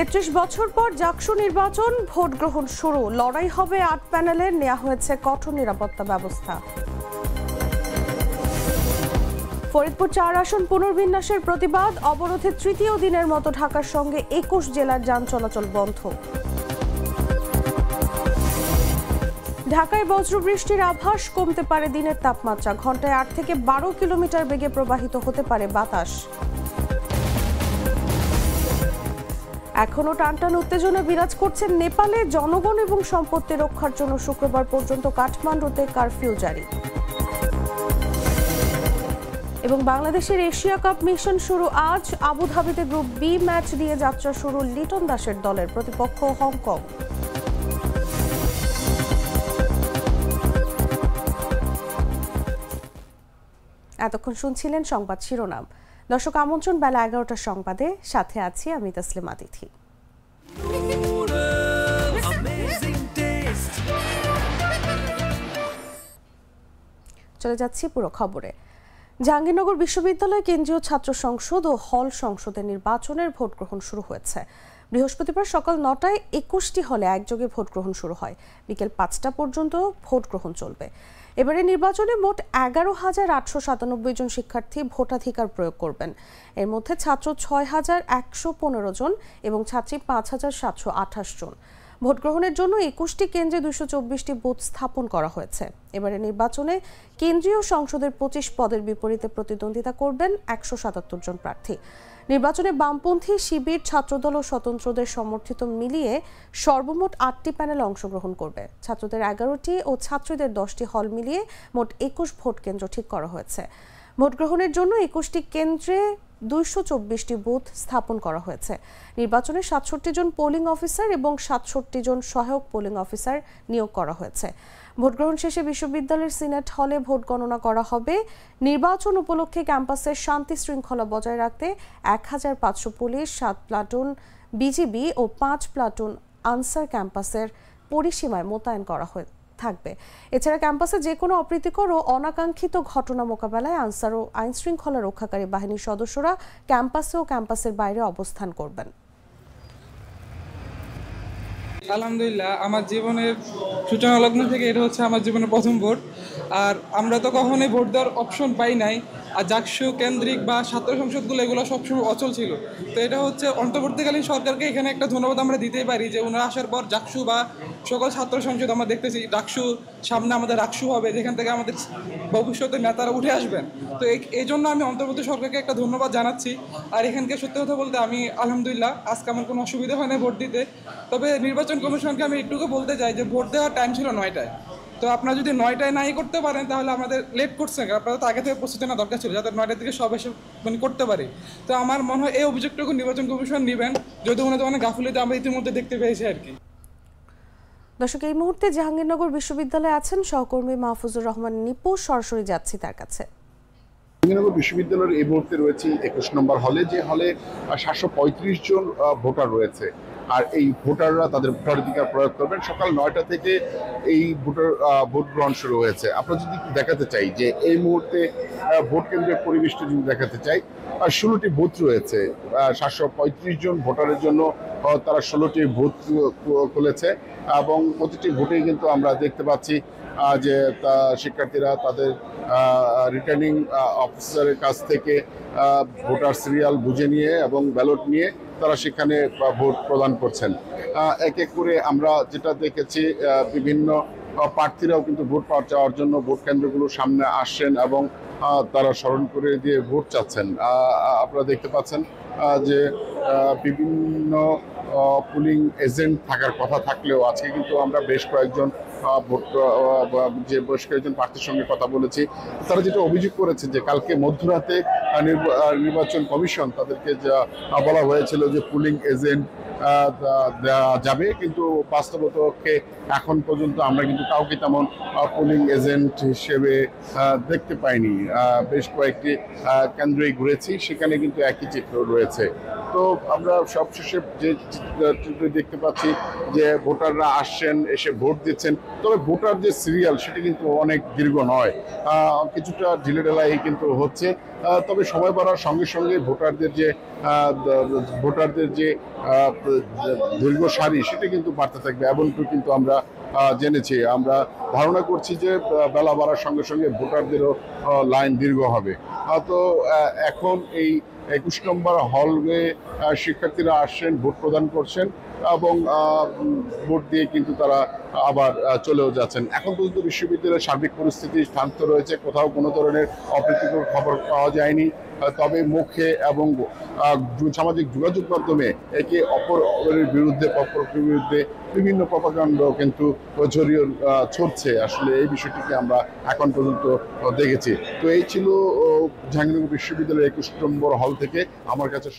৩৩ বছর পর জাকসু নির্বাচন, ভোট গ্রহণ শুরু। লড়াই হবে ৮ প্যানেলের, নেওয়া হয়েছে কঠোর নিরাপত্তা ব্যবস্থা। ফরিদপুর ৪ আসন পুনর্বিন্যাসের প্রতিবাদ, অবরোধের তৃতীয় দিনের মতো ঢাকার সঙ্গে ২১ জেলার যান চলাচল বন্ধ। ঢাকায় বজ্রবৃষ্টির আভাস, কমতে পারে দিনের তাপমাত্রা, ঘন্টায় ৮ থেকে ১২ কিলোমিটার বেগে প্রবাহিত হতে পারে বাতাস। এখনো টানটান উত্তেজনা বিরাজ করছে নেপালে, জনগণ এবং সম্পত্তি রক্ষার জন্য শুক্রবার পর্যন্ত কাঠমান্ডুতে কারফিউ জারি। এবং বাংলাদেশের এশিয়া কাপ মিশন শুরু আজ, আবুধাবিতে গ্রুপ বি ম্যাচ দিয়ে যাত্রা শুরু লিটন দাসের দলের, প্রতিপক্ষ হংকং। এতক্ষণ শুনছিলেন সংবাদ শিরোনাম। দর্শক, আমন্ত্রণ বেলা ১১টার সংবাদে, সাথে আছি আমি তাসলিমা তিথি। চলে যাচ্ছি পুরো খবরে। জাহাঙ্গীরনগর বিশ্ববিদ্যালয় কেন্দ্রীয় ছাত্র সংসদ ও হল সংসদের নির্বাচনের ভোট গ্রহণ শুরু হয়েছে। বৃহস্পতিবার সকাল ৯টায় ২১টি হলে একযোগে ভোট গ্রহণ শুরু হয়। বিকেল ৫টা পর্যন্ত ভোট গ্রহণ চলবে। এবারে নির্বাচনে মোট ১১,৮৯৭ জন শিক্ষার্থী ভোটাধিকার প্রয়োগ করবেন। এর মধ্যে ছাত্র ৬,১১৫ জন এবং ছাত্রী ৫,৭২৮ জন। ভোট গ্রহণের জন্য ২১টি কেন্দ্রে ২২৪টি বুথ স্থাপন করা হয়েছে। এবারে নির্বাচনে কেন্দ্রীয় সংসদের ২৫ পদের বিপরীতে প্রতিদ্বন্দ্বিতা করবেন ১৭৭ জন প্রার্থী। নির্বাচনে বামপন্থী, শিবির, ছাত্রদল ও স্বতন্ত্রদের সমর্থিত মিলিয়ে সর্বমোট ৮টি প্যানেল অংশগ্রহণ করবে। ছাত্রদের ১১টি ও ছাত্রীদের 10টি হল মিলিয়ে মোট ২১ ভোট কেন্দ্র ঠিক করা হয়েছে। ভোট গ্রহণের জন্য ২১টি কেন্দ্রে ২২৪টি বুথ স্থাপন করা হয়েছে। নির্বাচনে ৬৭ জন পোলিং অফিসার এবং ৬৭ জন সহায়ক পোলিং অফিসার নিয়োগ করা হয়েছে। ভোট গ্রহণ শেষে বিশ্ববিদ্যালয়ের সিনেট হলে ভোট গণনা করা হবে। নির্বাচন উপলক্ষে ক্যাম্পাসের শান্তি শৃঙ্খলা বজায় রাখতে ১,৫০০ পুলিশ, ৭ প্লাটুন বিজিবি ও ৫ প্লাটুন আনসার ক্যাম্পাসের পরিসীমায় মোতায়েন করা থাকবে। এছাড়া ক্যাম্পাসে যে কোনো অপ্রীতিকর ও অনাকাঙ্ক্ষিত ঘটনা মোকাবেলায় আনসার ও আইন শৃঙ্খলা রক্ষাকারী বাহিনীর সদস্যরা ক্যাম্পাসে ও ক্যাম্পাসের বাইরে অবস্থান করবেন। আলহামদুলিল্লাহ, আমার জীবনের সূচনা লগ্ন থেকে এটা হচ্ছে আমার জীবনের প্রথম ভোট। আর আমরা তো কখনোই ভোট দেওয়ার অপশন পাই নাই। আর জাকসু কেন্দ্রিক বা ছাত্র সংসদগুলো এগুলো সবসময় অচল ছিল। তো এটা হচ্ছে অন্তর্বর্তীকালীন সরকারকে এখানে একটা ধন্যবাদ আমরা দিতেই পারি যে ওনারা আসার পর জাকসু বা সকল ছাত্র সংসদ আমরা দেখতেছি ডাকসু সামনে আমাদের রাকসু হবে, যেখান থেকে আমাদের ভবিষ্যতের নেতারা উঠে আসবেন। তো এই জন্য আমি অন্তর্বর্তী সরকারকে একটা ধন্যবাদ জানাচ্ছি। আর এখানকে সত্যি কথা বলতে আমি আলহামদুলিল্লাহ আজকে আমার কোনো অসুবিধা হয় না ভোট দিতে। তবে নির্বাচন কমিশনকে আমি একটুকু বলতে চাই যে ভোট দেওয়ার টাইম ছিল ৯টায়। তো আপনারা যদি ৯টায় নাই করতে পারেন তাহলে আমাদের লেট করছেন, আপনারা তো আগে থেকে প্রস্তুতি নেওয়া দরকার ছিল যাতে ৯টার দিকে সব এসে করতে পারি। তো আমার মনে হয় এই অভিযোগটুকু নির্বাচন কমিশন নেবেন, যদি ওনাদের অনেক গাফিলতি আমরা ইতিমধ্যে দেখতে পেয়েছি আর কি। দর্শক, এই মুহূর্তে জাহাঙ্গীরনগর বিশ্ববিদ্যালয়ে আছেন সহকর্মী মাহফুজুর রহমান নিপু, সরাসরি যাচ্ছি তার কাছে। জাহাঙ্গীরনগর বিশ্ববিদ্যালয়ের এই মুহূর্তে রয়েছে ২১ নম্বর হলে, যে হলে ৭৩৫ জন ভোটার রয়েছে। আর এই ভোটাররা তাদের ভোটাধিকার প্রয়োগ করবেন। সকাল ৯টা থেকে এই ভোট গ্রহণ শুরু হয়েছে। আমরা যদি দেখাতে চাই যে এই মুহূর্তে ভোট কেন্দ্রের পরিবেশটা যদি দেখাতে চাই, ১৬টি বুথ রয়েছে। ৭৩৫ জন ভোটারের জন্য তারা ১৬টি বুথ খুলেছে এবং প্রতিটি ভোটেই কিন্তু আমরা দেখতে পাচ্ছি যে শিক্ষার্থীরা তাদের রিটার্নিং অফিসারের কাছ থেকে ভোটার সিরিয়াল বুঝে নিয়ে এবং ব্যালট নিয়ে তারা সেখানে ভোট প্রদান করছেন। এক এক করে আমরা যেটা দেখেছি, বিভিন্ন প্রার্থীরাও কিন্তু ভোট চাওয়ার জন্য ভোট কেন্দ্রগুলোর সামনে আসছেন এবং তারা স্মরণ করে দিয়ে ভোট চাচ্ছেন। আপনারা দেখতে পাচ্ছেন যে বিভিন্ন পুলিং এজেন্ট থাকার কথা থাকলেও আজকে কিন্তু আমরা বেশ কয়েকজন প্রার্থীর সঙ্গে কথা বলেছি। তারা যেটা অভিযোগ করেছে যে কালকে মধ্যরাতে নির্বাচন কমিশন তাদেরকে যা বলা হয়েছিল যে পুলিং এজেন্ট দেওয়া যাবে, কিন্তু বাস্তবতকে এখন পর্যন্ত আমরা কিন্তু কাউকে তেমন পুলিং এজেন্ট হিসেবে দেখতে পাইনি। বেশ কয়েকটি কেন্দ্রেই ঘুরেছি, সেখানে কিন্তু একই চিত্র রয়েছে। তো আমরা সবশেষে যে চিত্র দেখতে পাচ্ছি যে ভোটাররা আসছেন, এসে ভোট দিচ্ছেন, তবে ভোটার যে সিরিয়াল সেটা কিন্তু অনেক দীর্ঘ নয়, কিছুটা ঢিলেঢালাই কিন্তু হচ্ছে। তবে সময় বাড়ার সঙ্গে সঙ্গে ভোটারদের যে দীর্ঘ সারি সেটা কিন্তু বাড়তে থাকবে, এমনটা কিন্তু আমরা জেনেছি। আমরা ধারণা করছি যে বেলা বাড়ার সঙ্গে সঙ্গে ভোটারদেরও লাইন দীর্ঘ হবে। তো এখন এই 21 নম্বর হলে শিক্ষার্থীরা আসছেন, ভোট প্রদান করছেন এবং ভোট দিয়ে কিন্তু তারা আবার চলেও যাচ্ছেন। এখন পর্যন্ত বিশ্ববিদ্যালয়ের সার্বিক পরিস্থিতি শান্ত রয়েছে, কোথাও কোনো ধরনের অপ্রীতিকর খবর পাওয়া যায়নি। তবে মুখে এবং সামাজিক যোগাযোগ মাধ্যমে একে অপরের বিরুদ্ধে বিভিন্ন প্রপাগান্ড কিন্তু ছড়ছে। আসলে এই বিষয়টিকে আমরা এখন পর্যন্ত দেখেছি। তো এই ছিল জাহাঙ্গীরনগর বিশ্ববিদ্যালয়ের 21 নম্বর হল থেকে আমার কাছে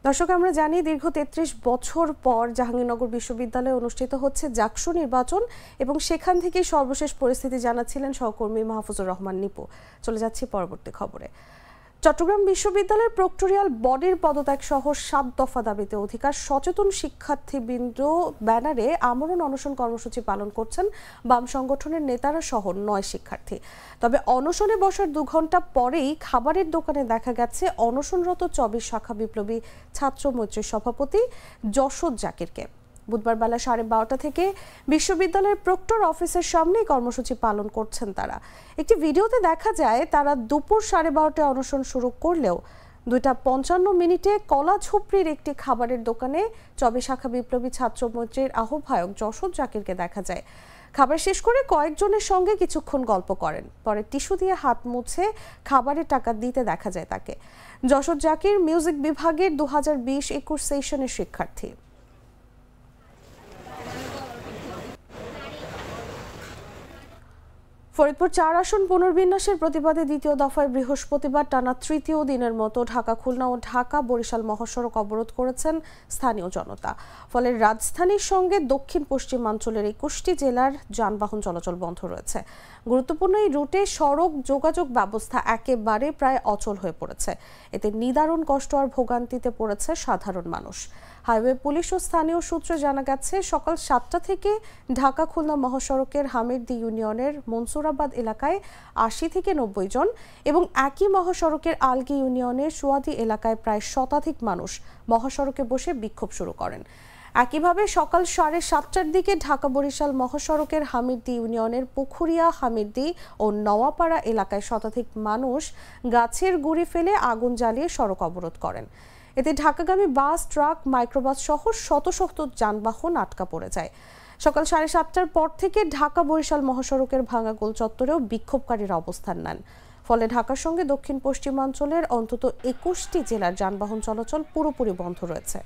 দর্শক, আমরা জানি দীর্ঘ 33 বছর পর জাহাঙ্গীরনগর বিশ্ববিদ্যালয়ে অনুষ্ঠিত হচ্ছে জাকসু নির্বাচন এবং সেখান থেকেই সর্বশেষ পরিস্থিতি জানাচ্ছিলেন সহকর্মী মাহফুজুর রহমান নিপু। চলে যাচ্ছি পরবর্তী খবরে। চট্টগ্রাম বিশ্ববিদ্যালয়ের প্রক্টোরিয়াল বডির পদত্যাগ সহ 7 দফা দাবিতে অধিকার সচেতন শিক্ষার্থীবৃন্দ ব্যানারে আমরণ অনশন কর্মসূচি পালন করছেন বাম সংগঠনের নেতারা সহ 9 শিক্ষার্থী। তবে অনশনে বসার 2 ঘন্টা পরেই খাবারের দোকানে দেখা গেছে অনশনরত 24 শাখা বিপ্লবী ছাত্র মৈত্রীর সভাপতি যশোদ জাকিরকে। বুধবার বেলা 12:30 থেকে বিশ্ববিদ্যালয়ের প্রক্টর অফিসের সামনেই কর্মসূচি পালন করছেন তারা। একটি ভিডিওতে দেখা যায় তারা দুপুর 12:30টায় অনশন শুরু করলেও 2:55 কলা ঝুপড়ির একটি খাবারের দোকানে 24 শাখা বিপ্লবী ছাত্র মৈত্রীর আহ্বায়ক যশোদ জাকিরকে দেখা যায়। খাবার শেষ করে কয়েকজনের সঙ্গে কিছুক্ষণ গল্প করেন, পরে টিস্যু দিয়ে হাত মুছে খাবারের টাকা দিতে দেখা যায় তাকে। যশোদ জাকির মিউজিক বিভাগের 2020-21 সেশনের শিক্ষার্থী। ফরিদপুর 4 আসন পুনর্বিন্যাসের প্রতিবাদে দ্বিতীয় দফায় বৃহস্পতিবার টানা তৃতীয় দিনের মতো ঢাকা খুলনা ও ঢাকা বরিশাল মহাসড়ক অবরোধ করেছেন স্থানীয় জনতা। ফলে রাজধানীর সঙ্গে দক্ষিণ পশ্চিমাঞ্চলের 21টি জেলার যানবাহন চলাচল বন্ধ রয়েছে। গুরুত্বপূর্ণ এই রুটে সড়ক যোগাযোগ ব্যবস্থা একেবারে প্রায় অচল হয়ে পড়েছে। এতে নিদারুণ কষ্ট আর ভোগান্তিতে পড়েছে সাধারণ মানুষ। হাইওয়ে পুলিশ ও স্থানীয় সূত্রে জানা গেছে সকাল 7টা থেকে ঢাকা খুলনা মহাসড়কের হামিরদি ইউনিয়নের মনসুরাবাদ এলাকায় 80 থেকে 90 জন এবং একই মহাসড়কের আলগি ইউনিয়নের সুয়াদি এলাকায় প্রায় শতাধিক মানুষ মহাসড়কে বসে বিক্ষোভ শুরু করেন। একইভাবে সকাল 7:30টার দিকে ঢাকা বরিশাল মহাসড়কের হামিরদি ইউনিয়নের পুখুরিয়া, হামিরদি ও নওয়াপাড়া এলাকায় শতাধিক মানুষ গাছের গুঁড়ি ফেলে আগুন জ্বালিয়ে সড়ক অবরোধ করেন। এতে ঢাকাগামী বাস, ট্রাক, মাইক্রোবাস সহ শত শত যানবাহন আটকা পড়ে যায়। সকাল 7:30টার পর থেকে ঢাকা বরিশাল মহাসড়কের ভাঙা গোল চত্বরেও বিক্ষোভকারীরা অবস্থান নেন। ফলে ঢাকার সঙ্গে দক্ষিণ পশ্চিমাঞ্চলের অন্তত 21টি জেলার যানবাহন চলাচল পুরোপুরি বন্ধ রয়েছে।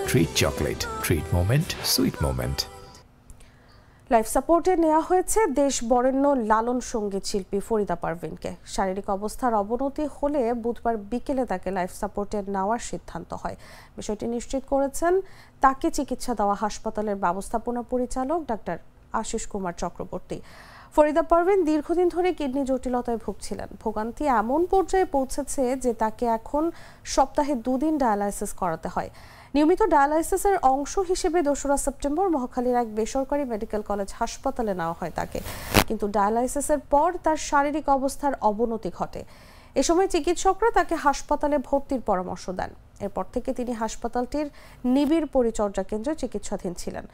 Treat chocolate. Treat moment. Sweet moment. Life সাপোর্টে নেওয়া হয়েছে দেশ বরেণ্য লালন সঙ্গীত শিল্পী ফরিদা পারভিনকে। শারীরিক অবস্থার অবনতি হলে বুধবার বিকেলে তাকে লাইফ সাপোর্টে নেওয়ার সিদ্ধান্ত হয়। বিষয়টি নিশ্চিত করেছেন তাকে চিকিৎসা দেওয়া হাসপাতালের ব্যবস্থাপনা পরিচালক ডাক্তার আশিস কুমার চক্রবর্তী। ফরিদা পারভিন দীর্ঘদিন ধরে কিডনি জটিলতায় ভুগছিলেন। ভোগান্তি এমন পর্যায়ে পৌঁছেছে যে তাকে এখন সপ্তাহে 2 দিন ডায়ালাইসিস করাতে হয়। নিয়মিত ডায়ালাইসিসের অংশ হিসেবে 2রা সেপ্টেম্বর মহাখালীর এক বেসরকারি মেডিকেল কলেজ হাসপাতালে নেওয়া হয় তাকে, কিন্তু ডায়ালাইসিসের পর তার শারীরিক অবস্থার অবনতি ঘটে। এ সময় চিকিৎসকরা তাকে হাসপাতালে ভর্তির পরামর্শ দেন। এরপর থেকে তিনি হাসপাতালটির নিবিড় পরিচর্যা কেন্দ্রে চিকিৎসাধীন ছিলেন।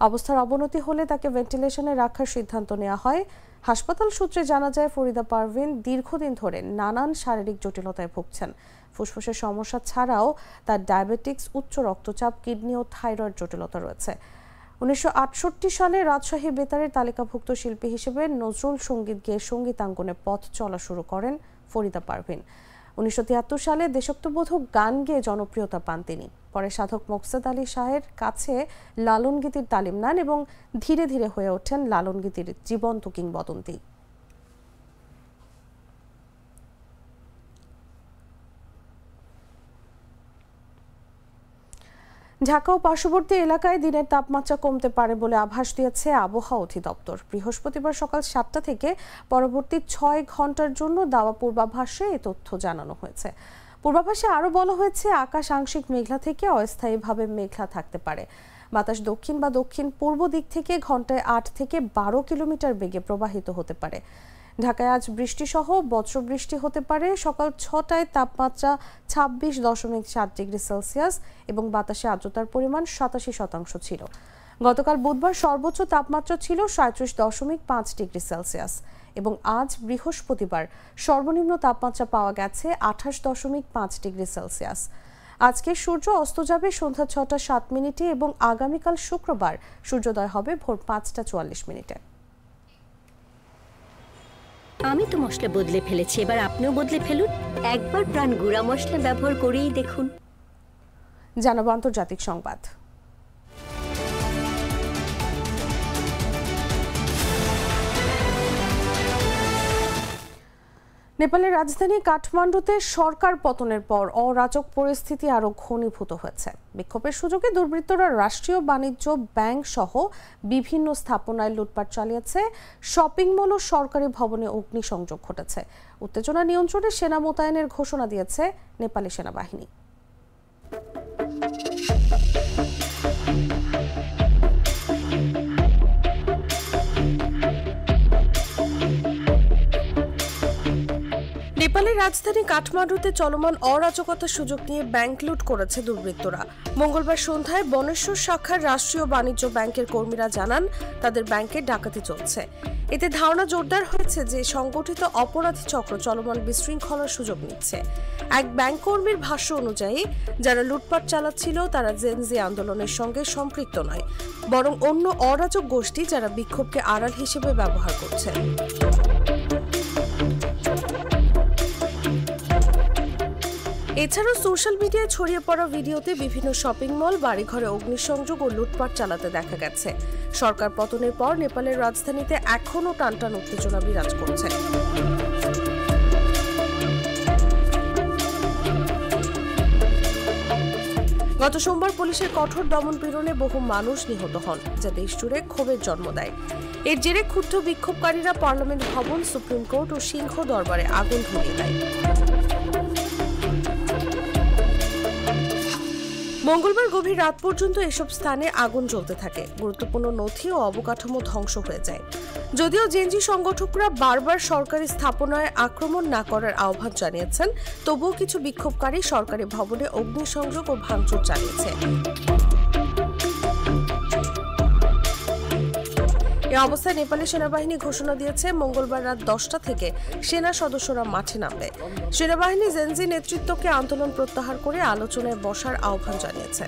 অবস্থার অবনতি হলে তাকে ভেন্টিলেশনে রাখার সিদ্ধান্ত নেওয়া হয়। হাসপাতাল সূত্রে জানা যায় ফরিদা পারভিন দীর্ঘদিন ধরে নানান শারীরিক জটিলতায় ভুগছেন। ফুসফুসের সমস্যা ছাড়াও তার ডায়াবেটিক্স, উচ্চ রক্তচাপ, কিডনি ও থাইরয়েড জটিলতা রয়েছে। 1968 সালে রাজশাহী বেতারের তালিকাভুক্ত শিল্পী হিসেবে নজরুল সঙ্গীত গেয়ে সঙ্গীতাঙ্গনে পথ চলা শুরু করেন ফরিদা পারভিন। 1973 সালে দেশাত্মবোধক গান গেয়ে জনপ্রিয়তা পান তিনি। পরে সাধক মোকসেদ আলী শাহের কাছে লালন গীতির তালিম নেন এবং ধীরে ধীরে হয়ে ওঠেন লালন গীতির জীবন্ত কিংবদন্তি। ঢাকা ও পার্শ্ববর্তী এলাকায় দিনের তাপমাত্রা কমতে পারে বলে আভাস দিয়েছে আবহাওয়া অধিদপ্তর। বৃহস্পতিবার সকাল 7টা থেকে পরবর্তী 6 ঘন্টার জন্য দেওয়া পূর্বাভাসে এই তথ্য জানানো হয়েছে। পূর্বাভাসে আরও বলা হয়েছে, আকাশ আংশিক মেঘলা থেকে অস্থায়ীভাবে মেঘলা থাকতে পারে। বাতাস দক্ষিণ বা দক্ষিণ পূর্ব দিক থেকে ঘন্টায় 8 থেকে 12 কিলোমিটার বেগে প্রবাহিত হতে পারে। ঢাকায় আজ বৃষ্টিসহ বজ্রবৃষ্টি হতে পারে। সকাল 6টায় তাপমাত্রা 26.7 ডিগ্রি সেলসিয়াস এবং বাতাসে আর্দ্রতার পরিমাণ 87% ছিল। গতকাল বুধবার সর্বোচ্চ তাপমাত্রা ছিল 37.5 ডিগ্রি সেলসিয়াস এবং আজ বৃহস্পতিবার সর্বনিম্ন তাপমাত্রা পাওয়া গেছে 28.5 ডিগ্রি সেলসিয়াস। আজকে সূর্য অস্ত যাবে সন্ধ্যা 6টা 7 মিনিটে এবং আগামীকাল শুক্রবার সূর্যোদয় হবে ভোর 5টা 44 মিনিটে। আমি তো মশলা বদলে ফেলেছি, এবার আপনিও বদলে ফেলুন। একবার প্রাণ গুঁড়া মশলা ব্যবহার করেই দেখুন। জানাবো আন্তর্জাতিক সংবাদ। নেপালের রাজধানী কাঠমান্ডুতে সরকার পতনের পর অরাজক পরিস্থিতি আরো ঘনীভূত হয়েছে। বিক্ষোভের সুযোগে দুর্বৃত্তরা রাষ্ট্রীয় বাণিজ্য ব্যাংক সহ বিভিন্ন স্থাপনায় লুটপাট চালিয়েছে। শপিং মল ও সরকারি ভবনে অগ্নিসংযোগ ঘটেছে। উত্তেজনা নিয়ন্ত্রণে সেনা মোতায়েনের ঘোষণা দিয়েছে নেপালি সেনাবাহিনী। নেপালের রাজধানী কাঠমান্ডুতে চলমান অরাজকতার সুযোগ নিয়ে ব্যাংক লুট করেছে দুর্বৃত্তরা। মঙ্গলবার সন্ধ্যায় বনেশ্বর শাখার রাষ্ট্রীয় বাণিজ্য ব্যাংকের কর্মীরা জানান তাদের ব্যাংকে ডাকাতি চলছে। এতে ধারণা জোরদার হয়েছে যে সংগঠিত অপরাধী চক্র চলমান বিশৃঙ্খলার সুযোগ নিচ্ছে। এক ব্যাংক কর্মীর ভাষ্য অনুযায়ী যারা লুটপাট চালাচ্ছিল তারা জেনজি আন্দোলনের সঙ্গে সম্পৃক্ত নয়, বরং অন্য অরাজক গোষ্ঠী যারা বিক্ষোভকে আড়াল হিসেবে ব্যবহার করছে। এছাড়াও সোশ্যাল মিডিয়ায় ছড়িয়ে পড়া ভিডিওতে বিভিন্ন শপিং মল, বাড়িঘরে অগ্নিসংযোগ ও লুটপাট চালাতে দেখা গেছে। সরকার পতনের পর নেপালের রাজধানীতে এখনও টানটান উত্তেজনা বিরাজ করছে। গত সোমবার পুলিশের কঠোর দমনপীড়নে বহু মানুষ নিহত হন, যা দেশজুড়ে ক্ষোভের জন্ম দেয়। এর জেরে ক্ষুব্ধ বিক্ষোভকারীরা পার্লামেন্ট ভবন, সুপ্রিম কোর্ট ও সিংহ দরবারে আগুন ধরিয়ে দেয়। মঙ্গলবার গভীর রাত পর্যন্ত এসব স্থানে আগুন জ্বলতে থাকে। গুরুত্বপূর্ণ নথি ও অবকাঠামো ধ্বংস হয়ে যায়। যদিও জেনজি সংগঠকরা বারবার সরকারি স্থাপনায় আক্রমণ না করার আহ্বান জানিয়েছেন, তবুও কিছু বিক্ষোভকারী সরকারি ভবনে অগ্নিসংযোগ ও ভাঙচুর চালিয়েছে। এ অবস্থায় নেপালি সেনাবাহিনী ঘোষণা দিয়েছে মঙ্গলবার রাত 10টা থেকে সেনা সদস্যরা মাঠে নামবে। সেনাবাহিনী জেনজি নেতৃত্বকে আন্দোলন প্রত্যাহার করে আলোচনায় বসার আহ্বান জানিয়েছে।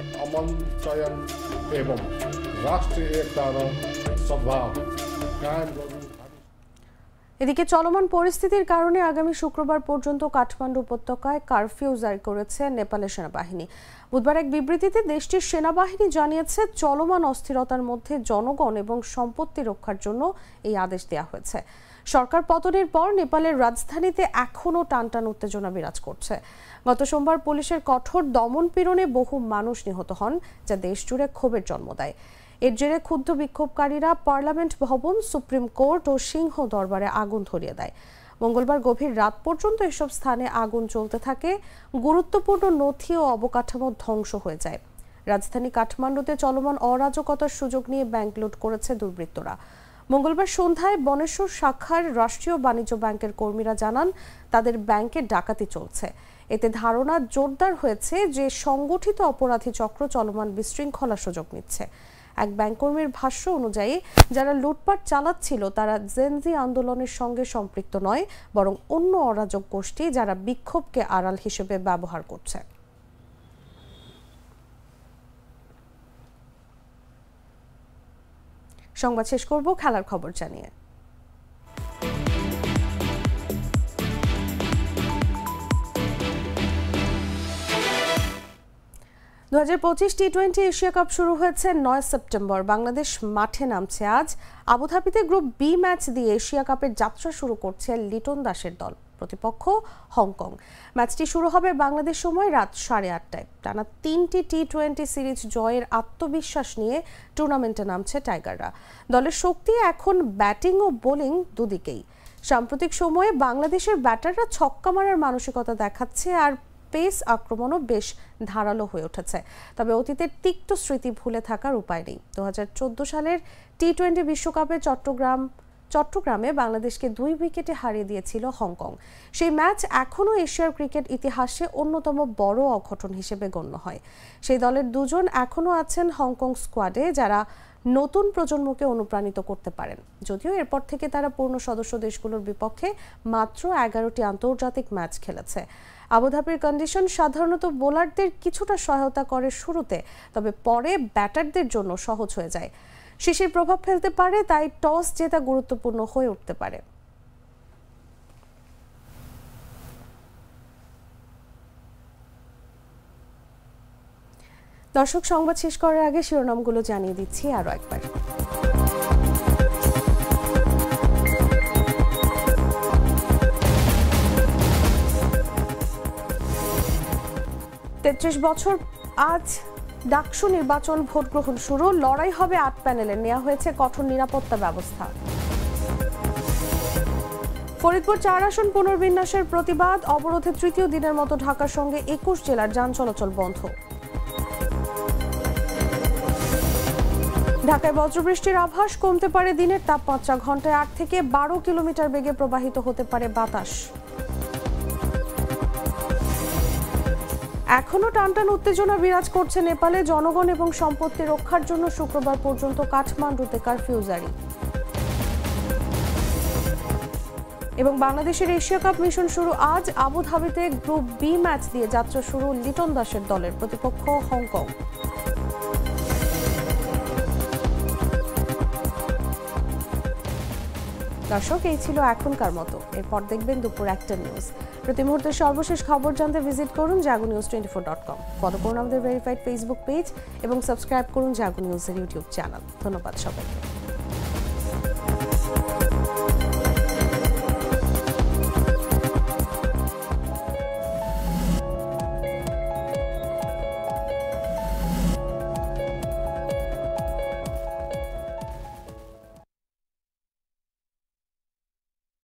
এদিকে চলমান পরিস্থিতির কারণে আগামী শুক্রবার পর্যন্ত কাঠমান্ডু উপত্যকায় কারফিউ জারি করেছে নেপালের সেনাবাহিনী। বুধবার এক বিবৃতিতে দেশটির সেনাবাহিনী জানিয়েছে, চলমান অস্থিরতার মধ্যে জনগণ এবং সম্পত্তি রক্ষার জন্য এই আদেশ দেওয়া হয়েছে। সরকার পতনের পর নেপালের রাজধানীতে এখনও টানটান উত্তেজনা বিরাজ করছে। গত সোমবার পুলিশের কঠোর দমনপীড়নে বহু মানুষ নিহত হন, যা দেশজুড়ে ক্ষোভের জন্ম দেয়। এর জেরে ক্ষুব্ধ বিক্ষোভকারীরা পার্লামেন্ট ভবন, সুপ্রিম কোর্ট ও সিংহ দরবারে আগুন ধরিয়ে দেয়। মঙ্গলবার গভীর রাত পর্যন্ত এসব স্থানে আগুন চলতে থাকে। গুরুত্বপূর্ণ নথি ও অবকাঠামো ধ্বংস হয়ে যায়। রাজধানী কাঠমান্ডুতে চলমান অরাজকতার সুযোগ নিয়ে ব্যাংক লুট করেছে দুর্বৃত্তরা। মঙ্গলবার সন্ধ্যায় বনেশ্বর শাখার রাষ্ট্রীয় বাণিজ্য ব্যাংকের কর্মীরা জানান তাদের ব্যাংকে ডাকাতি চলছে। এতে ধারণা জোরদার হয়েছে যে সংগঠিত অপরাধী চক্র চলমান বিশৃঙ্খলার সুযোগ নিচ্ছে। এক ব্যাংক কর্মীর ভাষ্য অনুযায়ী যারা লুটপাট চালাচ্ছিল তারা জেনজি আন্দোলনের সঙ্গে সম্পৃক্ত নয়, বরং অন্য অরাজক গোষ্ঠী যারা বিক্ষোভকে আড়াল হিসেবে ব্যবহার করছে। সংবাদ শেষ করব খেলার খবর জানিয়ে। 2025 টি-20 এশিয়া কাপ শুরু হয়েছে 9 সেপ্টেম্বর। বাংলাদেশ মাঠে নামছে আজ। আবুধাবিতে গ্রুপ বি ম্যাচ দিয়ে এশিয়া কাপের যাত্রা শুরু করছে লিটন দাসের দল। প্রতিপক্ষ হংকং। ম্যাচটি শুরু হবে বাংলাদেশ সময় রাত 8:30টায়। টানা 3টি টি-20 সিরিজ জয়ের আত্মবিশ্বাস নিয়ে টুর্নামেন্টে নামছে টাইগাররা। দলের শক্তি এখন ব্যাটিং ও বোলিং দুদিকেই। সাম্প্রতিক সময়ে বাংলাদেশের ব্যাটাররা ছক্কা মারার মানসিকতা দেখাচ্ছে, আর পেস আক্রমণও বেশ ধারালো হয়ে উঠেছে। তবে অতীতের তিক্ত স্মৃতি ভুলে থাকার উপায় নেই। 2014 সালের টি-20 বিশ্বকাপে চট্টগ্রামে বাংলাদেশকে 2 উইকেটে হারিয়ে দিয়েছিল হংকং। সেই ম্যাচ এখনও এশিয়ার ক্রিকেট ইতিহাসে অন্যতম বড় অঘটন হিসেবে গণ্য হয়। সেই দলের দুজন এখনও আছেন হংকং স্কোয়াডে, যারা নতুন প্রজন্মকে অনুপ্রাণিত করতে পারেন। যদিও এরপর থেকে তারা পূর্ণ সদস্য দেশগুলোর বিপক্ষে মাত্র 11টি আন্তর্জাতিক ম্যাচ খেলেছে। আবুধাবির কন্ডিশন সাধারণত বোলারদের কিছুটা সহায়তা করে শুরুতে, তবে পরে ব্যাটারদের জন্য সহজ হয়ে যায়। শিশির প্রভাব ফেলতে পারে, তাই টস জেতা গুরুত্বপূর্ণ হয়ে উঠতে পারে। দর্শক, সংবাদ শেষ করার আগে শিরোনামগুলো জানিয়ে দিচ্ছি আরো একবার। 33 বছর আজ ডাকসু নির্বাচন, ভোট গ্রহণ শুরু। লড়াই হবে 8 প্যানেলে, নেওয়া হয়েছে কঠোর নিরাপত্তা ব্যবস্থা। ফরিদপুর 4 আসন পুনর্বিন্যাসের প্রতিবাদ, অবরোধে তৃতীয় দিনের মতো ঢাকার সঙ্গে 21 জেলার যান চলাচল বন্ধ। ঢাকায় বজ্রবৃষ্টির আভাস, কমতে পারে দিনের তাপমাত্রা, ঘন্টায় 8 থেকে 12 কিলোমিটার বেগে প্রবাহিত হতে পারে বাতাস। এখনো টানটান উত্তেজনা বিরাজ করছে নেপালে, জনগণ এবং সম্পত্তি রক্ষার জন্য শুক্রবার পর্যন্ত কাঠমান্ডুতে কারফিউ জারি। এবং বাংলাদেশের এশিয়া কাপ মিশন শুরু আজ। আবুধাবিতে গ্রুপ বি ম্যাচ দিয়ে যাত্রা শুরু লিটন দাসের দলের, প্রতিপক্ষ হংকং। দর্শক, এই ছিল এখনকার মতো। এরপর দেখবেন দুপুর 1টা নিউজ। প্রতি মুহূর্তের সর্বশেষ খবর জানতে ভিজিট করুন jagonews24.com। ফলো করুন আমাদের ভেরিফাইড ফেসবুক পেজ এবং সাবস্ক্রাইব করুন জাগো নিউজের ইউটিউব চ্যানেল। ধন্যবাদ সবাইকে।